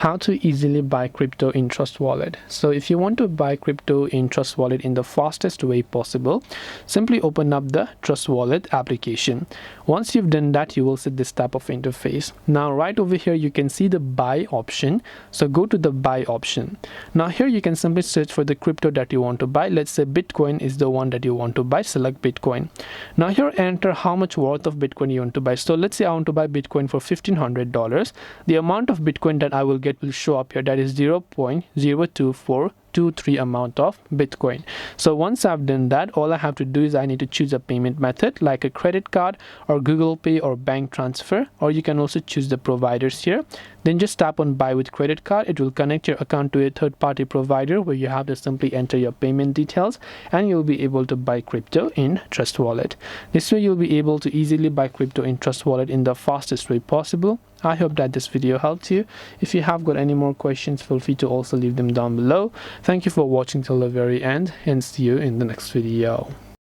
How to easily buy crypto in Trust Wallet. So if you want to buy crypto in Trust Wallet in the fastest way possible, simply open up the Trust Wallet application. Once you've done that, you will see this type of interface. Now right over here you can see the buy option, so go to the buy option. Now here you can simply search for the crypto that you want to buy. Let's say Bitcoin is the one that you want to buy. Select Bitcoin. Now here enter how much worth of Bitcoin you want to buy. So let's say I want to buy Bitcoin for $1,500. The amount of Bitcoin that I will get will show up here, that is 0.02423 amount of Bitcoin. So once I've done that, all I have to do is I need to choose a payment method like a credit card or Google Pay or bank transfer, or you can also choose the providers here. Then just tap on buy with credit card. It will connect your account to a third-party provider where you have to simply enter your payment details and you'll be able to buy crypto in Trust Wallet. This way you'll be able to easily buy crypto in Trust Wallet in the fastest way possible. I hope that this video helped you. If you have got any more questions, feel free to also leave them down below. Thank you for watching till the very end and see you in the next video.